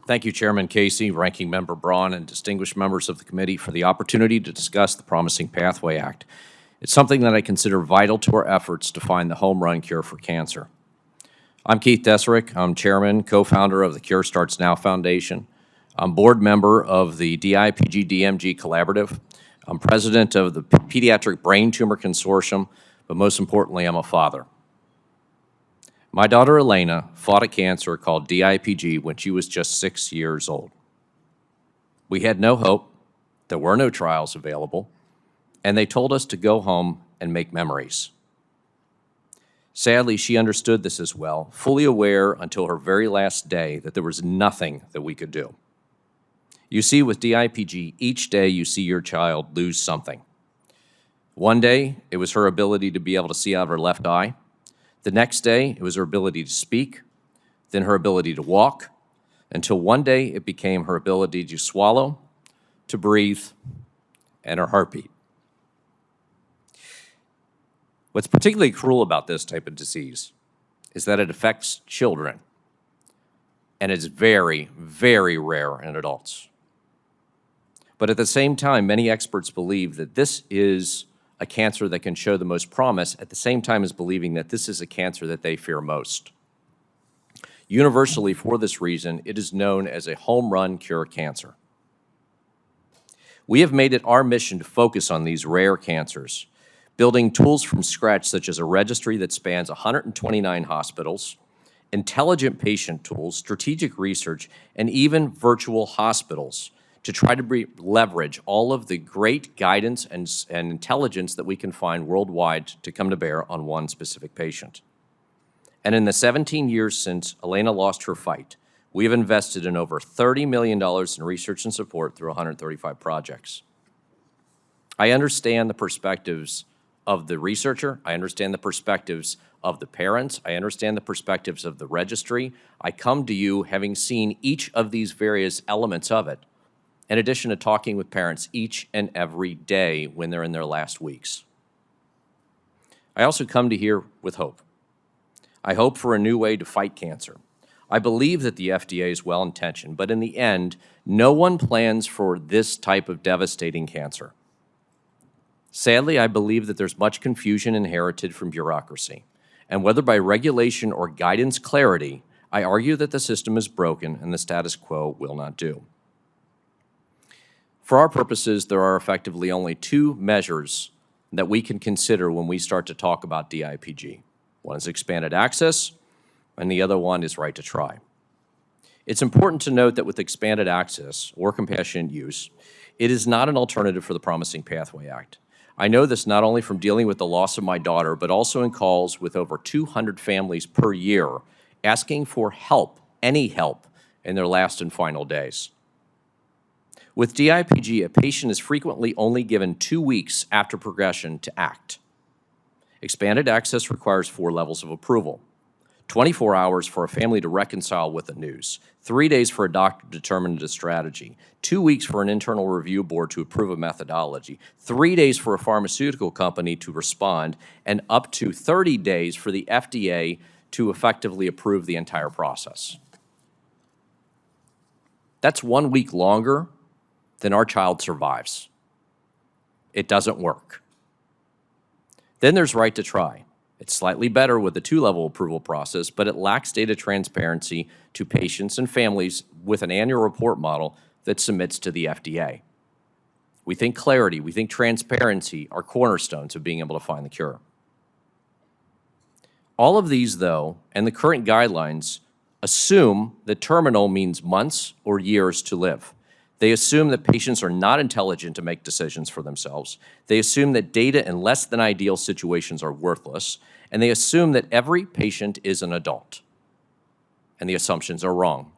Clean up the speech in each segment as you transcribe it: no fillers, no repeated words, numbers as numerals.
Thank you, Chairman Casey, Ranking Member Braun, and distinguished members of the committee for the opportunity to discuss the Promising Pathway Act. It's something that I consider vital to our efforts to find the home run cure for cancer. I'm Keith Desserich. I'm Chairman, co-founder of the Cure Starts Now Foundation. I'm board member of the DIPG-DMG Collaborative. I'm president of the Pediatric Brain Tumor Consortium, but most importantly, I'm a father. My daughter Elena fought a cancer called DIPG when she was just 6 years old. We had no hope, there were no trials available, and they told us to go home and make memories. Sadly, she understood this as well, fully aware until her very last day that there was nothing that we could do. You see, with DIPG, each day you see your child lose something. One day, it was her ability to be able to see out of her left eye. The next day, it was her ability to speak, then her ability to walk, until one day it became her ability to swallow, to breathe, and her heartbeat. What's particularly cruel about this type of disease is that it affects children, and it's very, very rare in adults. But at the same time, many experts believe that this is a cancer that can show the most promise, at the same time as believing that this is a cancer that they fear most. Universally, for this reason, it is known as a home run cure cancer. We have made it our mission to focus on these rare cancers, building tools from scratch such as a registry that spans 129 hospitals, intelligent patient tools, strategic research, and even virtual hospitals to try to leverage all of the great guidance and intelligence that we can find worldwide to come to bear on one specific patient. And in the 17 years since Elena lost her fight, we have invested in over $30 million in research and support through 135 projects. I understand the perspectives of the researcher, I understand the perspectives of the parents, I understand the perspectives of the registry. I come to you having seen each of these various elements of it, in addition to talking with parents each and every day when they're in their last weeks. I also come to here with hope. I hope for a new way to fight cancer. I believe that the FDA is well-intentioned, but in the end, no one plans for this type of devastating cancer. Sadly, I believe that there's much confusion inherited from bureaucracy, and whether by regulation or guidance clarity, I argue that the system is broken and the status quo will not do. For our purposes, there are effectively only two measures that we can consider when we start to talk about DIPG. One is expanded access, and the other one is right to try. It's important to note that with expanded access, or compassionate use, it is not an alternative for the Promising Pathway Act. I know this not only from dealing with the loss of my daughter, but also in calls with over 200 families per year asking for help, any help, in their last and final days. With DIPG, a patient is frequently only given 2 weeks after progression to act. Expanded access requires 4 levels of approval: 24 hours for a family to reconcile with the news, 3 days for a doctor to determine the strategy, 2 weeks for an internal review board to approve a methodology, 3 days for a pharmaceutical company to respond, and up to 30 days for the FDA to effectively approve the entire process. That's 1 week longer than our child survives. It doesn't work. Then there's right to try. It's slightly better with a 2-level approval process, but it lacks data transparency to patients and families with an annual report model that submits to the FDA. We think clarity, we think transparency are cornerstones of being able to find the cure. All of these, though, and the current guidelines assume that terminal means months or years to live. They assume that patients are not intelligent to make decisions for themselves. They assume that data in less than ideal situations are worthless. And they assume that every patient is an adult. And the assumptions are wrong.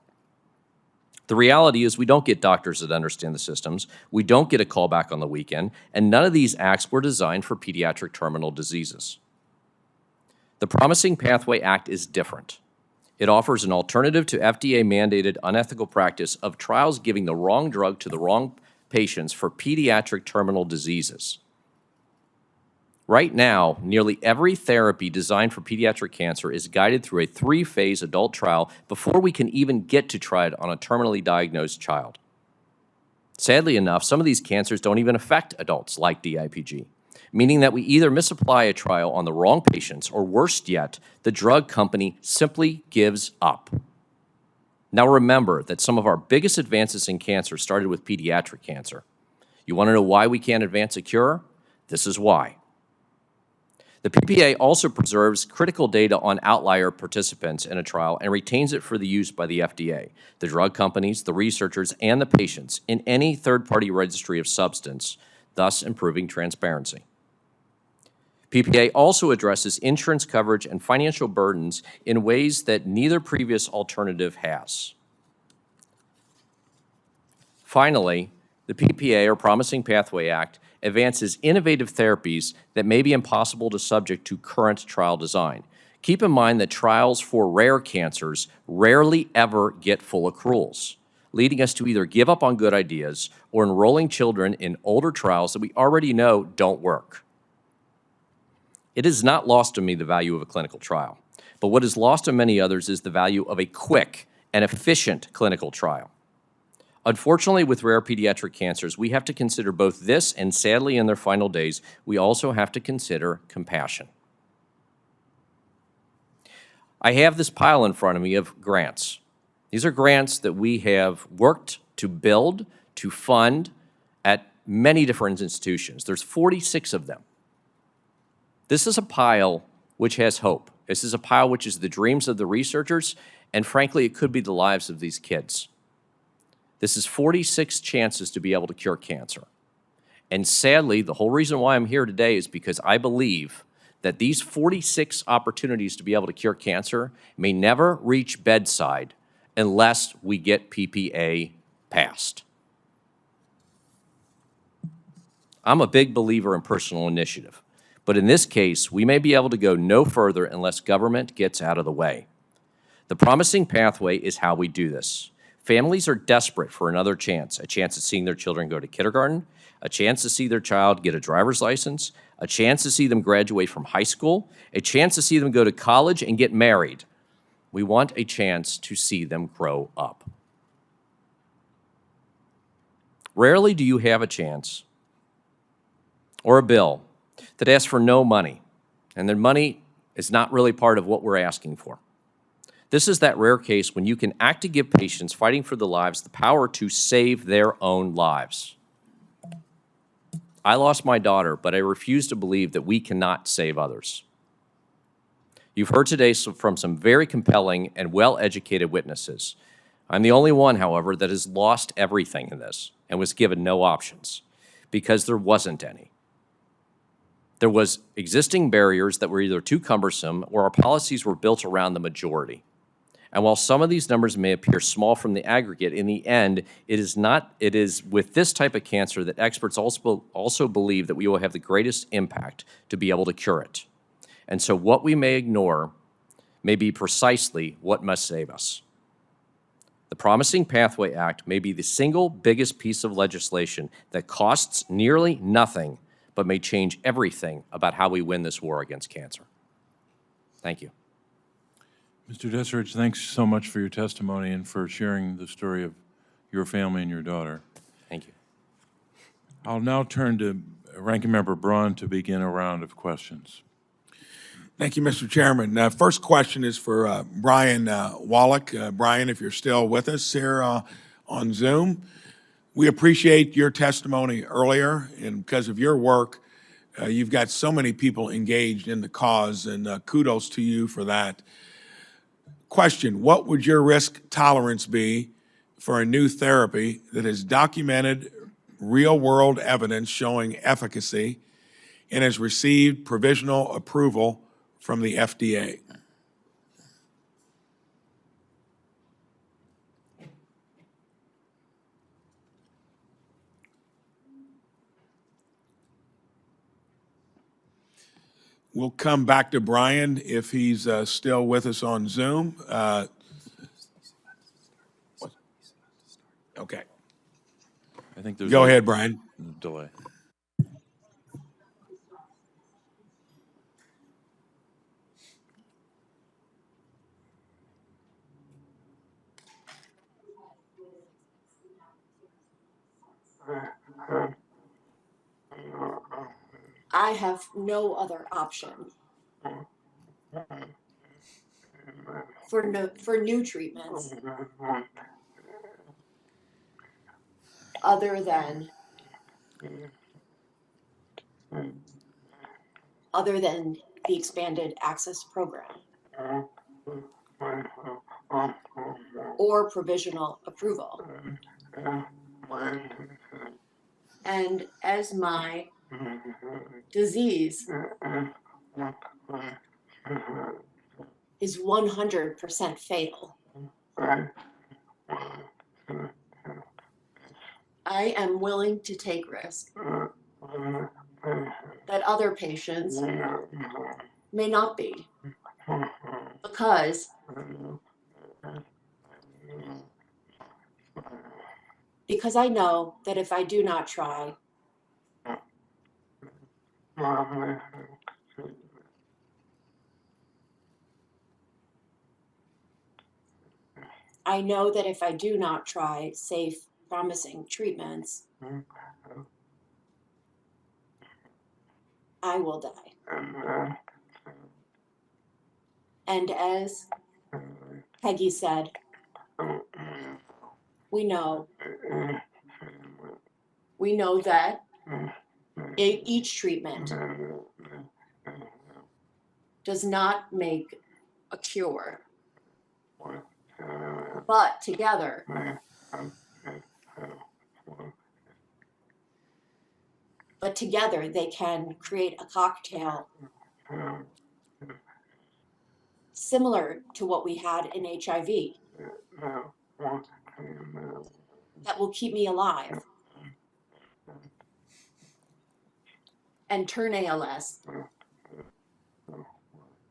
The reality is we don't get doctors that understand the systems. We don't get a call back on the weekend. And none of these acts were designed for pediatric terminal diseases. The Promising Pathway Act is different. It offers an alternative to FDA-mandated unethical practice of trials giving the wrong drug to the wrong patients for pediatric terminal diseases. Right now, nearly every therapy designed for pediatric cancer is guided through a 3-phase adult trial before we can even get to try it on a terminally diagnosed child. Sadly enough, some of these cancers don't even affect adults like DIPG, meaning that we either misapply a trial on the wrong patients, or worse yet, the drug company simply gives up. Now remember that some of our biggest advances in cancer started with pediatric cancer. You want to know why we can't advance a cure? This is why. The PPA also preserves critical data on outlier participants in a trial and retains it for the use by the FDA, the drug companies, the researchers, and the patients in any third-party registry of substance, thus improving transparency. PPA also addresses insurance coverage and financial burdens in ways that neither previous alternative has. Finally, the PPA, or Promising Pathway Act, advances innovative therapies that may be impossible to subject to current trial design. Keep in mind that trials for rare cancers rarely ever get full accruals, leading us to either give up on good ideas or enrolling children in older trials that we already know don't work. It is not lost to me the value of a clinical trial, but what is lost to many others is the value of a quick and efficient clinical trial. Unfortunately, with rare pediatric cancers, we have to consider both this, and sadly, in their final days, we also have to consider compassion. I have this pile in front of me of grants. These are grants that we have worked to build, to fund at many different institutions. There's 46 of them. This is a pile which has hope. This is a pile which is the dreams of the researchers, and frankly, it could be the lives of these kids. This is 46 chances to be able to cure cancer. And sadly, the whole reason why I'm here today is because I believe that these 46 opportunities to be able to cure cancer may never reach bedside unless we get PPA passed. I'm a big believer in personal initiative, but in this case, we may be able to go no further unless government gets out of the way. The Promising Pathway is how we do this. Families are desperate for another chance, a chance at seeing their children go to kindergarten, a chance to see their child get a driver's license, a chance to see them graduate from high school, a chance to see them go to college and get married. We want a chance to see them grow up. Rarely do you have a chance or a bill that asks for no money, and the money is not really part of what we're asking for. This is that rare case when you can act to give patients fighting for their lives the power to save their own lives. I lost my daughter, but I refuse to believe that we cannot save others. You've heard today from some very compelling and well-educated witnesses. I'm the only one, however, that has lost everything in this and was given no options, because there wasn't any. There was existing barriers that were either too cumbersome or our policies were built around the majority. And while some of these numbers may appear small from the aggregate, in the end, it is with this type of cancer that experts also believe that we will have the greatest impact to be able to cure it. And so what we may ignore may be precisely what must save us. The Promising Pathway Act may be the single biggest piece of legislation that costs nearly nothing, but may change everything about how we win this war against cancer. Thank you. Mr. Desserich, thanks so much for your testimony and for sharing the story of your family and your daughter. Thank you. I'll now turn to Ranking Member Braun to begin a round of questions. Thank you, Mr. Chairman. First question is for Brian Wallach. Brian, if you're still with us here on Zoom, we appreciate your testimony earlier, and because of your work, you've got so many people engaged in the cause, and kudos to you for that. Question, what would your risk tolerance be for a new therapy that has documented real-world evidence showing efficacy and has received provisional approval from the FDA? We'll come back to Brian if he's still with us on Zoom. Okay. I think there's Go ahead, Brian. delay. I have no other option for new treatments other than the expanded access program or provisional approval. And as my disease is 100% fatal, I am willing to take risk that other patients may not be, because I know that if I do not try, I know that if I do not try safe, promising treatments, I will die. And as Peggy said, we know that each treatment does not make a cure, but together they can create a cocktail similar to what we had in HIV that will keep me alive and turn ALS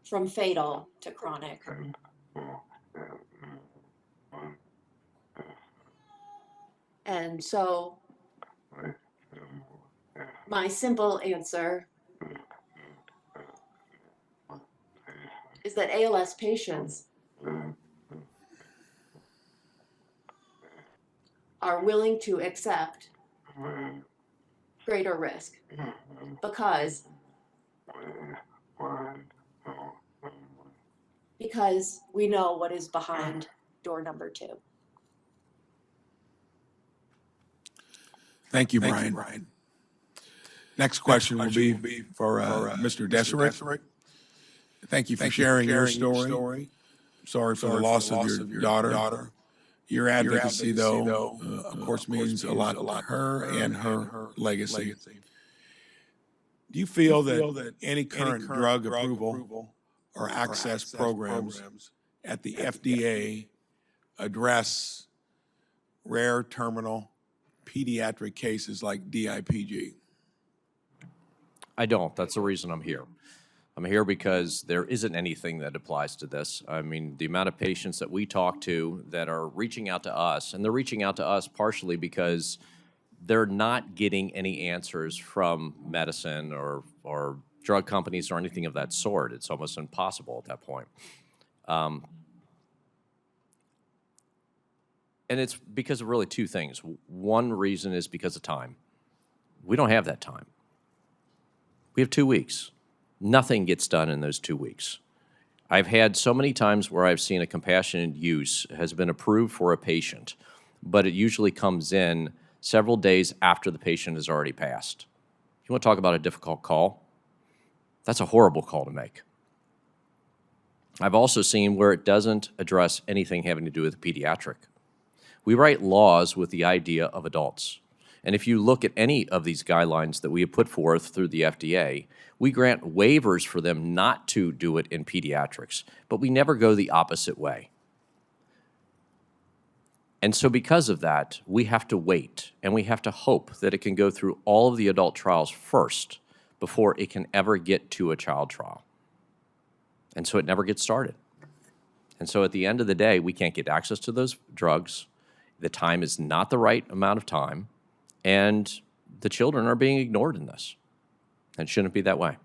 from fatal to chronic. And so my simple answer is that ALS patients are willing to accept greater risk because we know what is behind door number 2. Thank you, Brian. Next question will be for Mr. Desserich. Thank you for sharing your story. Sorry for the loss of your daughter. Your advocacy, though, of course, means a lot to her and her legacy. Do you feel that any current drug approval or access programs at the FDA address rare terminal pediatric cases like DIPG? I don't. That's the reason I'm here. I'm here because there isn't anything that applies to this. I mean, the amount of patients that we talk to that are reaching out to us, and they're reaching out to us partially because they're not getting any answers from medicine or drug companies or anything of that sort. It's almost impossible at that point. And it's because of really 2 things. One reason is because of time. We don't have that time. We have 2 weeks. Nothing gets done in those 2 weeks. I've had so many times where I've seen a compassionate use has been approved for a patient, but it usually comes in several days after the patient has already passed. You want to talk about a difficult call? That's a horrible call to make. I've also seen where it doesn't address anything having to do with the pediatric. We write laws with the idea of adults. And if you look at any of these guidelines that we have put forth through the FDA, we grant waivers for them not to do it in pediatrics, but we never go the opposite way. And so because of that, we have to wait, and we have to hope that it can go through all of the adult trials first before it can ever get to a child trial. And so it never gets started. And so at the end of the day, we can't get access to those drugs. The time is not the right amount of time. And the children are being ignored in this. And it shouldn't be that way.